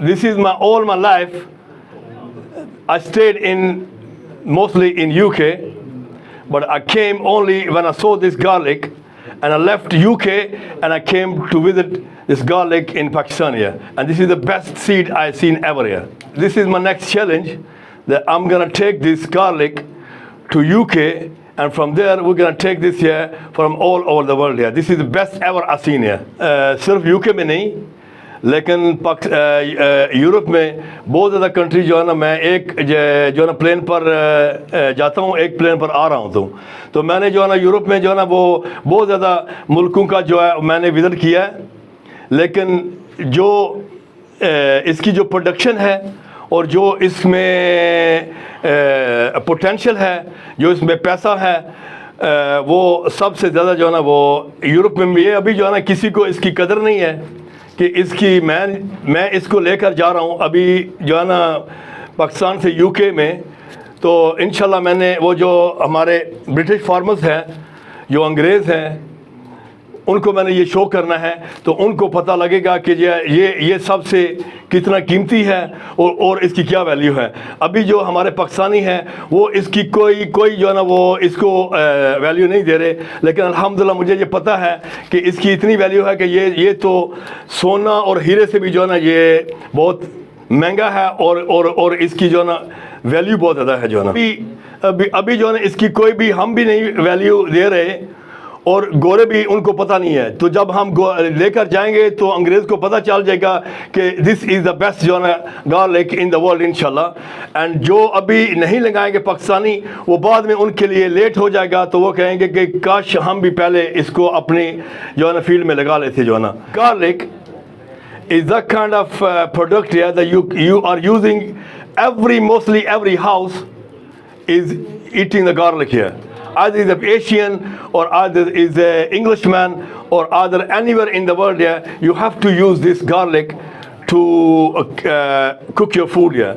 this is my all my life. I stayed in mostly in UK, but I came only when I saw this garlic, and I left UK and I came to visit this garlic in Pakistan here. And this is the best seed I've seen ever here. This is my next challenge, that I'm gonna take this garlic to UK, and from there we're gonna take this here from all over the world here. This is the best ever I've seen here. सिर्फ UK में नहीं, लेकिन Europe में बहुत ज़्यादा country जो है ना, मैं एक जो है ना प्लेन पर जाता हूँ, एक प्लेन पर आ रहा हूँ, तो मैंने जो है ना यूरोप में जो है ना वो बहुत ज़्यादा मुल्कों का जो है मैंने विज़िट किया है, लेकिन जो इसकी जो प्रोडक्शन है और जो इसमें पोटेंशियल है, जो इसमें पैसा है, वो सबसे ज़्यादा जो है ना वो यूरोप में भी है। अभी जो है ना किसी को इसकी कदर नहीं है कि इसकी मैं इसको लेकर जा रहा हूँ अभी जो है ना पाकिस्तान से यूके में, तो इंशाल्लाह मैंने वो जो हमारे ब्रिटिश फार्मर्स हैं, जो अंग्रेज़ हैं, उनको मैंने ये शो करना है, तो उनको पता लगेगा कि ये सबसे कितना कीमती है और इसकी क्या वैल्यू है। अभी जो हमारे पाकिस्तानी हैं वो इसकी कोई जो है ना वो इसको वैल्यू नहीं दे रहे, लेकिन अल्हम्दुलिल्लाह मुझे ये पता है कि इसकी इतनी वैल्यू है कि ये तो सोना और हीरे से भी जो है ना ये बहुत महंगा है और इसकी जो है ना वैल्यू बहुत ज़्यादा है जो है ना। अभी जो है ना इसकी कोई भी हम भी नहीं वैल्यू दे रहे और गोरे भी उनको पता नहीं है, तो जब हम लेकर जाएंगे तो अंग्रेज़ को पता चल जाएगा कि दिस इज़ द बेस्ट जो है ना गार्लिक इन द वर्ल्ड इंशाल्लाह। एंड जो अभी नहीं लगाएंगे पाकिस्तानी, वो बाद में उनके लिए लेट हो जाएगा, तो वो कहेंगे कि काश हम भी पहले इसको अपनी जो है ना फील्ड में लगा लेते जो है ना। Garlic is the kind of product that you are using mostly every house is eating the garlic here. Either is an Asian or either is an Englishman or either anywhere in the world here, you have to use this garlic to cook your food here.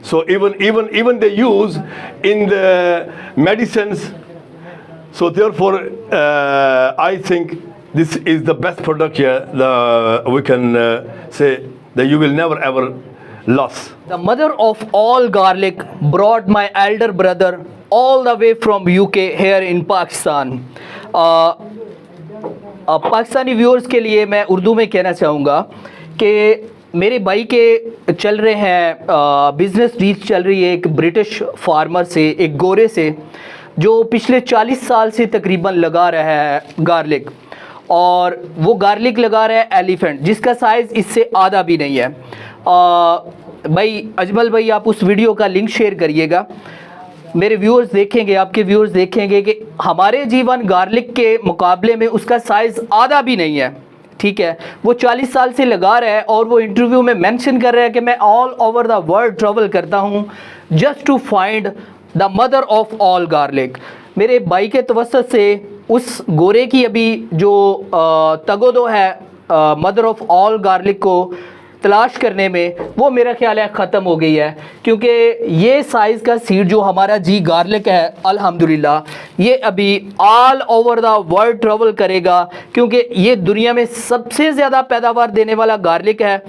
So even they use in the medicines. So therefore, I think this is the best product here. We can say that you will never ever lose. The mother of all garlic brought my elder brother all the way from UK here in Pakistan. Pakistani viewers के लिए मैं उर्दू में कहना चाहूँगा कि मेरे भाई के चल रहे हैं बिज़नेस डील चल रही है एक ब्रिटिश फार्मर से, एक गोरे से, जो पिछले 40 साल से तकरीबन लगा रहा है गार्लिक, और वो गार्लिक लगा रहा है एलिफेंट, जिसका साइज़ इससे आधा भी नहीं है। भाई अजमल भाई, आप उस वीडियो का लिंक शेयर करिएगा। मेरे व्यूअर्स देखेंगे, आपके व्यूअर्स देखेंगे कि हमारे जीवन गार्लिक के मुकाबले में उसका साइज़ आधा भी नहीं है। ठीक है, वो 40 साल से लगा रहा है और वो इंटरव्यू में मेंशन कर रहा है कि मैं all over the world travel करता हूँ just to find the mother of all garlic. मेरे भाई के तवस्सुत से उस गोरे की अभी जो तगोदो है मदर ऑफ ऑल गार्लिक को तलाश करने में, वो मेरा ख्याल है ख़त्म हो गई है, क्योंकि ये साइज़ का सीड जो हमारा जी गार्लिक है अल्हम्दुलिल्लाह ये अभी all over the world travel करेगा, क्योंकि ये दुनिया में सबसे ज़्यादा पैदावार देने वाला गार्लिक है।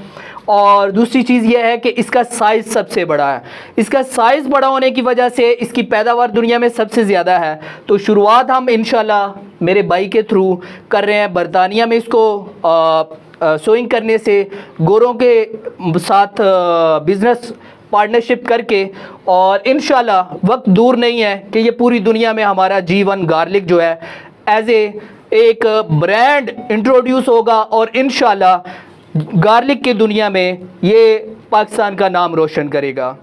और दूसरी चीज़ ये है कि इसका साइज़ सबसे बड़ा है। इसका साइज़ बड़ा होने की वजह से इसकी पैदावार दुनिया में सबसे ज़्यादा है। तो शुरुआत हम इंशाल्लाह मेरे भाई के थ्रू कर रहे हैं बरतानिया में इसको सोइंग करने से, गोरों के साथ बिज़नेस पार्टनरशिप करके, और इंशाल्लाह वक्त दूर नहीं है कि ये पूरी दुनिया में हमारा जीवन गार्लिक जो है एज एक ब्रांड इंट्रोड्यूस होगा, और इंशाल्लाह गार्लिक की दुनिया में ये पाकिस्तान का नाम रोशन करेगा।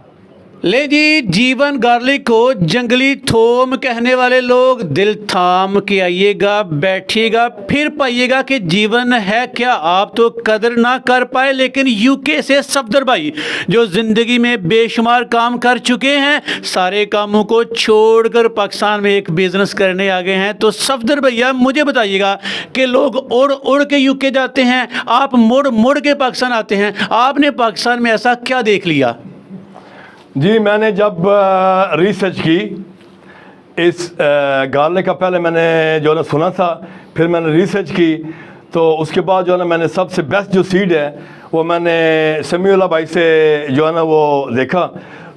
ले जी, जीवन गार्लिक को जंगली थोम कहने वाले लोग दिल थाम के आइएगा, बैठिएगा, फिर पाइएगा कि जीवन है क्या। आप तो कदर ना कर पाए, लेकिन यूके से सफदर भाई जो ज़िंदगी में बेशुमार काम कर चुके हैं, सारे कामों को छोड़कर पाकिस्तान में एक बिज़नेस करने आ गए हैं। तो सफदर भैया मुझे बताइएगा कि लोग उड़ उड़ के यूके जाते हैं, आप मुड़ मुड़ के पाकिस्तान आते हैं, आपने पाकिस्तान में ऐसा क्या देख लिया? जी, मैंने जब रिसर्च की इस गार्लिक का, पहले मैंने जो ना सुना था, फिर मैंने रिसर्च की, तो उसके बाद जो है ना मैंने सबसे बेस्ट जो सीड है वो मैंने समीउल्लाह भाई से जो है ना वो देखा,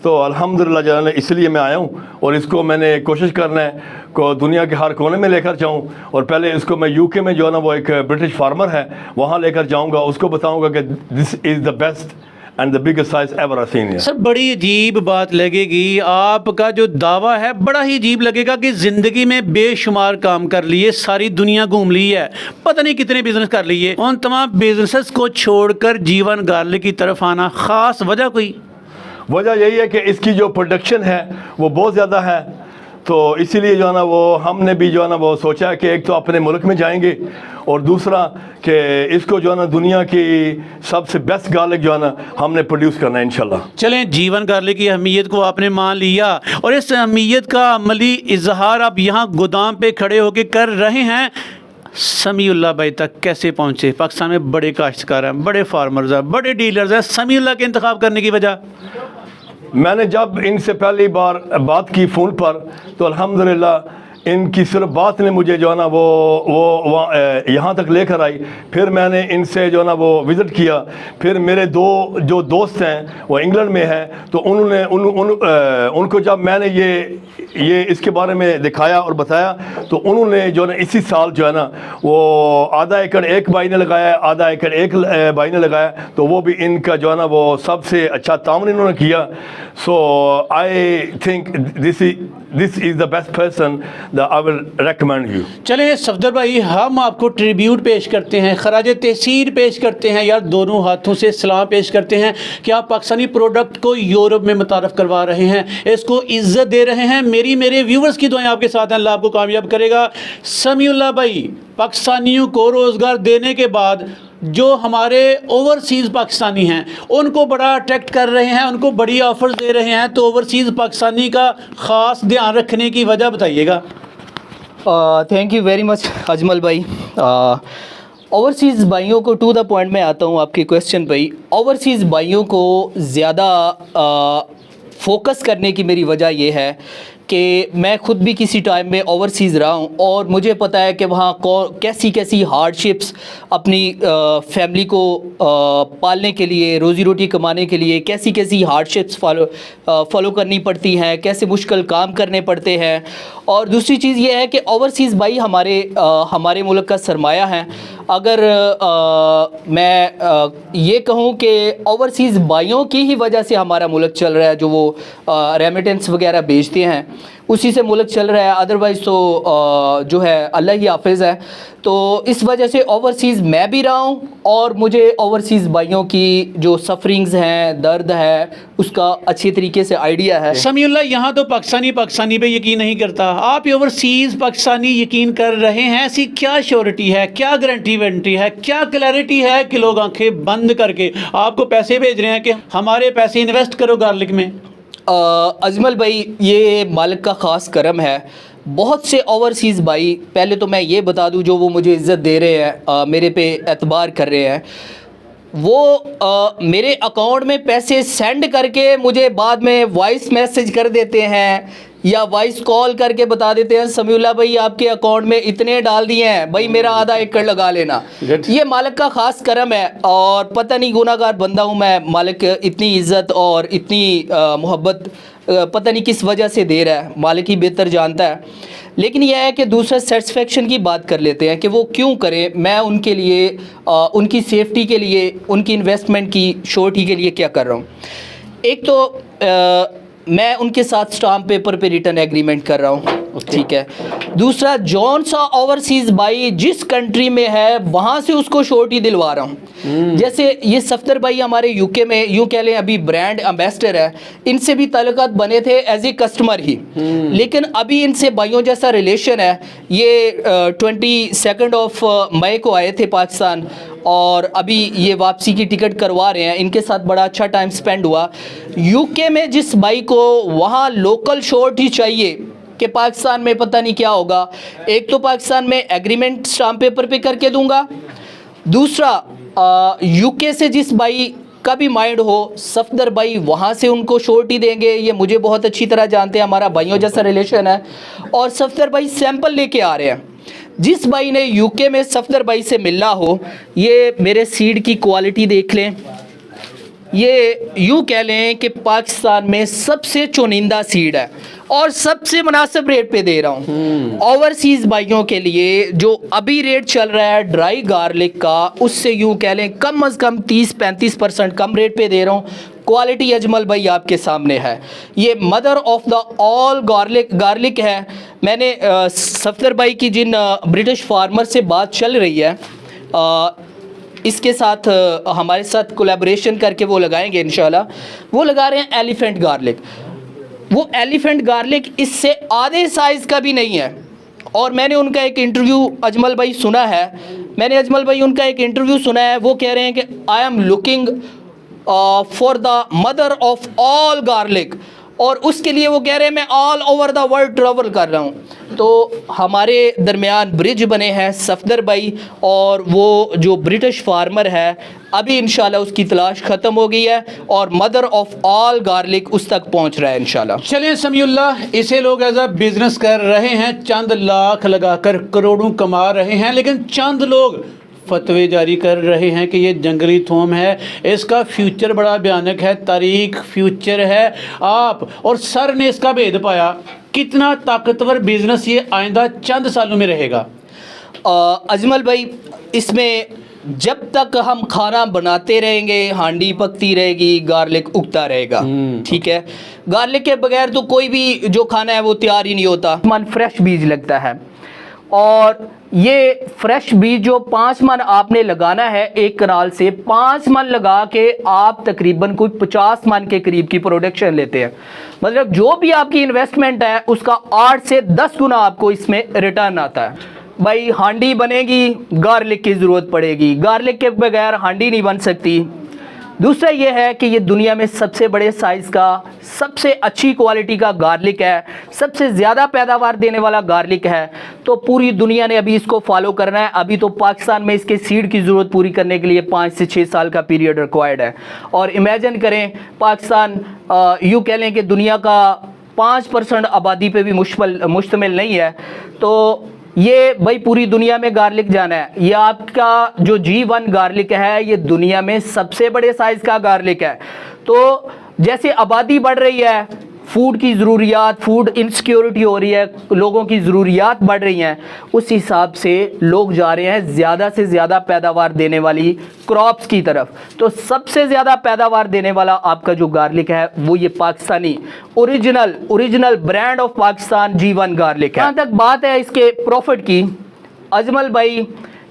तो अल्हम्दुलिल्लाह जो है ना इसलिए मैं आया हूँ और इसको मैंने कोशिश करना है को दुनिया के हर कोने में लेकर जाऊँ। और पहले इसको मैं यूके में जो है ना वो एक ब्रिटिश फार्मर है वहाँ लेकर जाऊँगा, उसको बताऊँगा कि this is the best and the biggest size ever I seen. Sir बड़ी अजीब बात लगेगी, आपका जो दावा है बड़ा ही अजीब लगेगा कि ज़िंदगी में बेशुमार काम कर लिए, सारी दुनिया घूम ली है, पता नहीं कितने बिजनेस कर लिए, उन तमाम बिजनेसेस को छोड़कर जीवन गार्लिक की तरफ आना, ख़ास वजह कोई? वजह यही है कि इसकी जो प्रोडक्शन है वो बहुत ज़्यादा है, तो इसीलिए जो है ना वो हमने भी जो है ना वो सोचा है कि एक तो अपने मुल्क में जाएंगे और दूसरा कि इसको जो है ना दुनिया की सबसे बेस्ट गार्लिक जो है ना हमने प्रोड्यूस करना है इंशाल्लाह। चलें, जीवन गार्लिक की अहमियत को आपने मान लिया और इस अहमियत का अमली इजहार आप यहाँ गोदाम पे खड़े होकर कर रहे हैं। समीउल्लाह भाई तक कैसे पहुँचे? पाकिस्तान में बड़े काश्तकार हैं, बड़े फार्मर्स हैं, बड़े डीलर्स हैं, समीउल्लाह के इंतखाब करने की वजह? मैंने जब इनसे पहली बार बात की फ़ोन पर तो अल्हम्दुलिल्लाह इनकी सिर्फ बात ने मुझे जो है ना वो यहाँ तक लेकर आई। फिर मैंने इनसे जो है ना वो विज़िट किया, फिर मेरे दो जो दोस्त हैं वो इंग्लैंड में हैं, तो उन्होंने उनको जब मैंने ये इसके बारे में दिखाया और बताया तो उन्होंने जो है ना इसी साल जो है ना वो आधा एकड़ एक भाई ने लगाया, आधा एकड़ एक भाई ने लगाया, तो वो भी इनका जो है ना वो सबसे अच्छा तामन इन्होंने किया। So I think this is the best person that I will recommend you. चलें सफदर भाई, हम आपको ट्रिब्यूट पेश करते हैं, खराज तहसीन पेश करते हैं, यार दोनों हाथों से सलाम पेश करते हैं कि आप पाकिस्तानी प्रोडक्ट को यूरोप में मुतारफ़ करवा रहे हैं, इसको इज़्ज़त दे रहे हैं। मेरे व्यूवर्स की दुआएं आपके साथ हैं, अल्लाह आपको कामयाब करेगा। समीउल्लाह भाई, पाकिस्तानियों को रोज़गार देने के बाद जो हमारे ओवरसीज़ पाकिस्तानी हैं उनको बड़ा अट्रैक्ट कर रहे हैं, उनको बड़ी ऑफ़र्स दे रहे हैं, तो ओवरसीज़ पाकिस्तानी का ख़ास ध्यान रखने की वजह बताइएगा। Thank you very much Ajmal भाई। ओवरसीज़ भाइयों को टू द पॉइंट में आता हूँ आपके क्वेश्चन पे ही। ओवरसीज़ भाइयों को ज़्यादा फोकस करने की मेरी वजह यह है कि मैं ख़ुद भी किसी टाइम में ओवरसीज़ रहा हूँ और मुझे पता है कि वहाँ कैसी कैसी हार्डशिप्स अपनी फैमिली को पालने के लिए, रोज़ी रोटी कमाने के लिए कैसी कैसी हार्डशिप्स फॉलो करनी पड़ती हैं, कैसे मुश्किल काम करने पड़ते हैं। और दूसरी चीज़ ये है कि ओवरसीज़ भाई हमारे मुल्क का सरमाया है। अगर मैं ये कहूँ कि ओवरसीज़ भाइयों की ही वजह से हमारा मुल्क चल रहा है, जो वो रेमिटेंस वगैरह भेजते हैं उसी से मुल्क चल रहा है, अदरवाइज़ तो जो है अल्लाह ही हाफिज़ है। तो इस वजह से ओवरसीज़ मैं भी रहा हूँ और मुझे ओवरसीज़ भाइयों की जो सफरिंग्स हैं, दर्द है, उसका अच्छी तरीके से आइडिया है। समीउल्लाह, यहाँ तो पाकिस्तानी पे यकीन नहीं करता, आप ओवरसीज़ पाकिस्तानी यकीन कर रहे हैं, ऐसी क्या श्योरिटी है, क्या गारंटी वारंटी है, क्या क्लैरिटी है कि लोग आंखें बंद करके आपको पैसे भेज रहे हैं कि हमारे पैसे इन्वेस्ट करो गार्लिक में? अजमल भाई, ये मालिक का ख़ास करम है। बहुत से ओवरसीज़ भाई, पहले तो मैं ये बता दूं, जो वो मुझे इज़्ज़त दे रहे हैं, मेरे पे एतबार कर रहे हैं, वो मेरे अकाउंट में पैसे सेंड करके मुझे बाद में वॉइस मैसेज कर देते हैं या वॉइस कॉल करके बता देते हैं, समीउल्लाह भाई आपके अकाउंट में इतने डाल दिए हैं, भाई मेरा आधा एकड़ लगा लेना। ये मालिक का ख़ास करम है और पता नहीं गुनाहगार बंदा हूँ मैं, मालिक इतनी इज़्ज़त और इतनी मोहब्बत पता नहीं किस वजह से दे रहा है, मालिक ही बेहतर जानता है। लेकिन यह है कि दूसरा सेटिस्फेक्शन की बात कर लेते हैं कि वो क्यों करें। मैं उनके लिए उनकी सेफ्टी के लिए, उनकी इन्वेस्टमेंट की श्योरिटी के लिए क्या कर रहा हूँ। एक तो मैं उनके साथ स्टाम्प पेपर पे रिटर्न एग्रीमेंट कर रहा हूँ, ठीक है। दूसरा, जौन सा ओवरसीज़ भाई जिस कंट्री में है वहाँ से उसको श्योरिटी दिलवा रहा हूँ। जैसे ये सफ्तर भाई हमारे यूके में, यूँ कह लें अभी ब्रांड एम्बेसडर है, इनसे भी ताल्लुकात बने थे एज ए कस्टमर ही, लेकिन अभी इनसे भाइयों जैसा रिलेशन है। ये 22 मई को आए थे पाकिस्तान और अभी ये वापसी की टिकट करवा रहे हैं। इनके साथ बड़ा अच्छा टाइम स्पेंड हुआ। यूके में जिस भाई को वहाँ लोकल श्योरिटी चाहिए कि पाकिस्तान में पता नहीं क्या होगा, एक तो पाकिस्तान में एग्रीमेंट स्टाम्प पेपर पे करके दूंगा, दूसरा यूके से जिस भाई का भी माइंड हो, सफदर भाई वहाँ से उनको श्योरिटी देंगे। ये मुझे बहुत अच्छी तरह जानते हैं, हमारा भाइयों जैसा रिलेशन है। और सफदर भाई सैंपल लेके आ रहे हैं। जिस भाई ने यूके में सफदर भाई से मिलना हो, ये मेरे सीड की क्वालिटी देख लें। ये यूँ कह लें कि पाकिस्तान में सबसे चुनिंदा सीड है और सबसे मुनासिब रेट पे दे रहा हूँ। ओवरसीज़ भाइयों के लिए जो अभी रेट चल रहा है ड्राई गार्लिक का, उससे यूँ कह लें कम अज़ कम 30-35% कम रेट पे दे रहा हूँ। क्वालिटी अजमल भाई आपके सामने है। ये mother of the all garlic है। मैंने सफदर भाई की जिन ब्रिटिश फार्मर से बात चल रही है, इसके साथ हमारे साथ कोलैबोरेशन करके वो लगाएंगे इंशाल्लाह। वो लगा रहे हैं एलिफेंट गार्लिक। वो एलिफेंट गार्लिक इससे आधे साइज़ का भी नहीं है। और मैंने उनका एक इंटरव्यू अजमल भाई सुना है, उनका एक इंटरव्यू सुना है। वो कह रहे हैं कि I am looking for the mother of all garlic, और उसके लिए वो कह रहे हैं मैं all over the world travel कर रहा हूँ। तो हमारे दरमियान ब्रिज बने हैं सफदर भाई और वो जो ब्रिटिश फार्मर है, अभी इंशाल्लाह उसकी तलाश ख़त्म हो गई है और मदर ऑफ ऑल गार्लिक उस तक पहुँच रहा है इंशाल्लाह। चलिए समीउल्लाह, इसे लोग एज अ बिजनेस कर रहे हैं, चंद लाख लगाकर करोड़ों कमा रहे हैं, लेकिन चंद लोग फतवे जारी कर रहे हैं कि ये जंगली थोम है, इसका फ्यूचर बड़ा भयानक है, तारीख फ्यूचर है। आप और सर ने इसका भेद पाया, कितना ताकतवर बिजनेस ये आइंदा चंद सालों में रहेगा? अजमल भाई, इसमें जब तक हम खाना बनाते रहेंगे, हांडी पकती रहेगी, गार्लिक उगता रहेगा। ठीक है, गार्लिक के बगैर तो कोई भी जो खाना है वो तैयार ही नहीं होता। मन फ्रेश बीज लगता है, और ये फ्रेश बीज जो 5 मन आपने लगाना है एक कनाल से, 5 मन लगा के आप तकरीबन कोई 50 मन के करीब की प्रोडक्शन लेते हैं। मतलब जो भी आपकी इन्वेस्टमेंट है उसका 8 से 10 गुना आपको इसमें रिटर्न आता है। भाई हांडी बनेगी, गार्लिक की ज़रूरत पड़ेगी, गार्लिक के बगैर हांडी नहीं बन सकती। दूसरा ये है कि ये दुनिया में सबसे बड़े साइज़ का, सबसे अच्छी क्वालिटी का गार्लिक है, सबसे ज़्यादा पैदावार देने वाला गार्लिक है। तो पूरी दुनिया ने अभी इसको फॉलो करना है। अभी तो पाकिस्तान में इसके सीड की ज़रूरत पूरी करने के लिए 5 से 6 साल का पीरियड रिक्वायर्ड है। और इमेजिन करें, पाकिस्तान यूँ कह लें कि दुनिया का 5% आबादी पे भी मुश्तमिल नहीं है। तो ये भाई पूरी दुनिया में गार्लिक जाना है। ये आपका जो G1 गार्लिक है, ये दुनिया में सबसे बड़े साइज़ का गार्लिक है। तो जैसे आबादी बढ़ रही है, फूड की ज़रूरियात, फूड इनसिक्योरिटी हो रही है, लोगों की ज़रूरियात बढ़ रही हैं, उस हिसाब से लोग जा रहे हैं ज़्यादा से ज़्यादा पैदावार देने वाली क्रॉप्स की तरफ। तो सबसे ज़्यादा पैदावार देने वाला आपका जो गार्लिक है वो ये Pakistani original brand of Pakistan G1 garlic है। जहाँ तक बात है इसके प्रॉफिट की, अजमल भाई,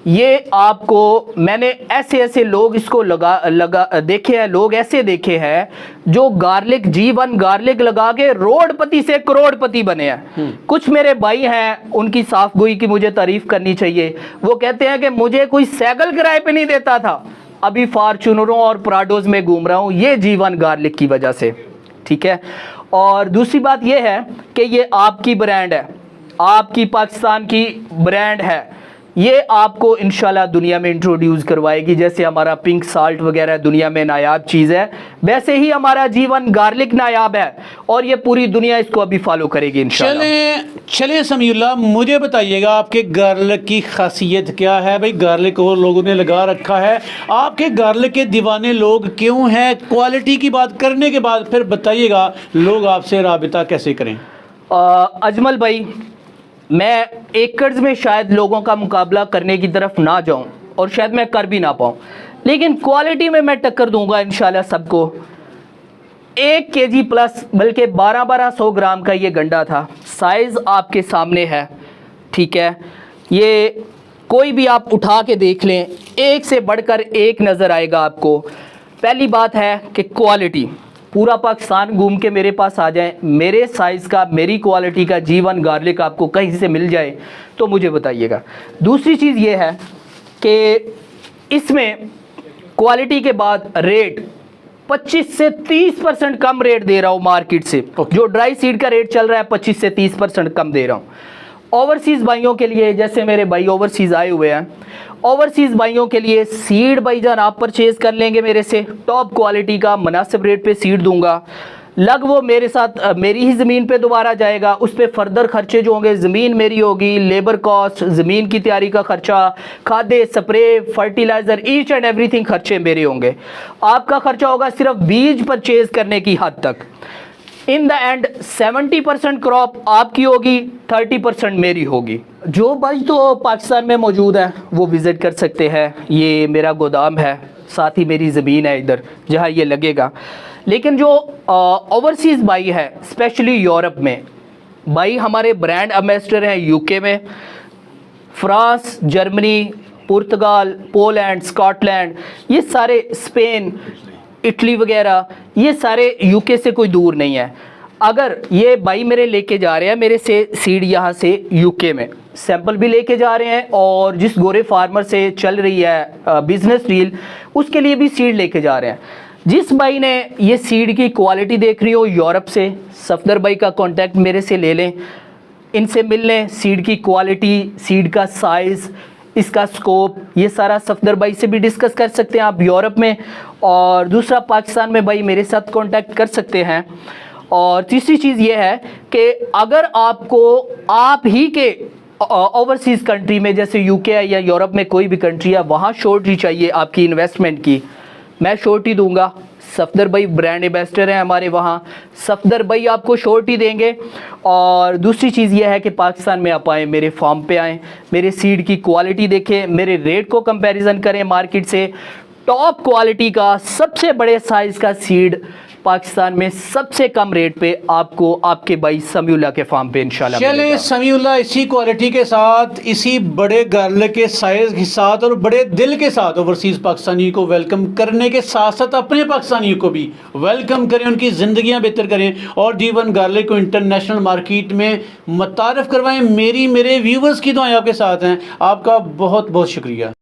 ये आपको मैंने ऐसे लोग इसको देखे हैं, लोग ऐसे देखे हैं जो गार्लिक G1 गार्लिक लगा के रोडपति से करोड़पति बने हैं। कुछ मेरे भाई हैं, उनकी साफगोई की मुझे तारीफ करनी चाहिए। वो कहते हैं कि मुझे कोई साइकिल किराए पे नहीं देता था, अभी फॉर्च्यूनरों और प्राडोज में घूम रहा हूँ, ये G1 गार्लिक की वजह से। ठीक है, और दूसरी बात ये है कि ये आपकी ब्रांड है, आपकी पाकिस्तान की ब्रांड है। ये आपको इंशाल्लाह दुनिया में इंट्रोड्यूस करवाएगी। जैसे हमारा पिंक साल्ट वगैरह दुनिया में नायाब चीज़ है, वैसे ही हमारा G1 गार्लिक नायाब है और ये पूरी दुनिया इसको अभी फॉलो करेगी इंशाल्लाह। चलिए समीउल्लाह, मुझे बताइएगा आपके गार्लिक की खासियत क्या है? भाई गार्लिक और लोगों ने लगा रखा है, आपके गार्लिक के दीवाने लोग क्यों हैं? क्वालिटी की बात करने के बाद फिर बताइएगा लोग आपसे राबिता कैसे करें। अजमल भाई, मैं एकर्स में शायद लोगों का मुकाबला करने की तरफ ना जाऊं और शायद मैं कर भी ना पाऊं, लेकिन क्वालिटी में मैं टक्कर दूंगा इंशाल्लाह सबको। 1 kg प्लस, बल्कि 1200 ग्राम का ये गंडा था। साइज़ आपके सामने है। ठीक है, ये कोई भी आप उठा के देख लें, एक से बढ़कर एक नज़र आएगा आपको। पहली बात है कि क्वालिटी, पूरा पाकिस्तान घूम के मेरे पास आ जाएं, मेरे साइज़ का, मेरी क्वालिटी का G1 गार्लिक आपको कहीं से मिल जाए तो मुझे बताइएगा। दूसरी चीज़ ये है कि इसमें क्वालिटी के बाद रेट 25 से 30% कम रेट दे रहा हूँ मार्केट से। जो ड्राई सीड का रेट चल रहा है 25 से 30% कम दे रहा हूँ। ओवरसीज़ भाइयों के लिए, जैसे मेरे भाई ओवरसीज़ आए हुए हैं, ओवरसीज़ भाइयोयों के लिए सीड भाईजान आप परचेज़ कर लेंगे मेरे से, टॉप क्वालिटी का मुनासिब रेट पे सीड दूंगा। लग वो मेरे साथ मेरी ही ज़मीन पे दोबारा जाएगा, उस पर फर्दर खर्चे जो होंगे, ज़मीन मेरी होगी, लेबर कॉस्ट, ज़मीन की तैयारी का खर्चा, खादे, spray, fertiliser, each and everything खर्चे मेरे होंगे। आपका खर्चा होगा सिर्फ बीज परचेज़ करने की हद तक। इन द एंड 70% क्रॉप आपकी होगी, 30% मेरी होगी। जो बच तो पाकिस्तान में मौजूद है वो विज़िट कर सकते हैं। ये मेरा गोदाम है, साथ ही मेरी ज़मीन है इधर जहाँ ये लगेगा। लेकिन जो ओवरसीज़ भाई है, स्पेशली यूरोप में, भाई हमारे ब्रांड एम्बेसडर हैं यूके में, फ्रांस, जर्मनी, पुर्तगाल, पोलैंड, स्कॉटलैंड, ये सारे, स्पेन, इटली वगैरह, ये सारे यूके से कोई दूर नहीं है। अगर ये भाई मेरे लेके जा रहे हैं मेरे से सीड यहाँ से यूके में, सैंपल भी लेके जा रहे हैं, और जिस गोरे फार्मर से चल रही है बिजनेस डील उसके लिए भी सीड लेके जा रहे हैं। जिस भाई ने ये सीड की क्वालिटी देख रही हो यूरोप से, सफदर भाई का कांटेक्ट मेरे से ले लें, इनसे मिल लें। सीड की क्वालिटी, सीड का साइज़, इसका स्कोप, ये सारा सफदर भाई से भी डिस्कस कर सकते हैं आप यूरोप में। और दूसरा, पाकिस्तान में भाई मेरे साथ कांटेक्ट कर सकते हैं। और तीसरी चीज़ ये है कि अगर आपको आप ही के ओवरसीज़ कंट्री में, जैसे यूके है या यूरोप में कोई भी कंट्री है, वहाँ श्योरिटी चाहिए आपकी इन्वेस्टमेंट की, मैं श्योरिटी दूंगा। सफदर भाई ब्रांड एम्बेसडर हैं हमारे वहाँ, सफदर भाई आपको श्योरिटी देंगे। और दूसरी चीज़ यह है कि पाकिस्तान में आप आएँ, मेरे फार्म पे आएँ, मेरे सीड की क्वालिटी देखें, मेरे रेट को कंपैरिजन करें मार्केट से। टॉप क्वालिटी का सबसे बड़े साइज़ का सीड पाकिस्तान में सबसे कम रेट पे आपको आपके भाई समीउल्लाह के फार्म पे इंशाल्लाह चले मिलेगा। समीउल्लाह इसी क्वालिटी के साथ, इसी बड़े गार्लिक के साइज के साथ और बड़े दिल के साथ ओवरसीज़ पाकिस्तानी को वेलकम करने के साथ साथ अपने पाकिस्तानियों को भी वेलकम करें, उनकी ज़िंदगियां बेहतर करें और D1 गार्लिक को इंटरनेशनल मार्केट में मुतारफ़ करवाएं। मेरे व्यूवर्स की दुआएं आपके साथ हैं। आपका बहुत बहुत शुक्रिया।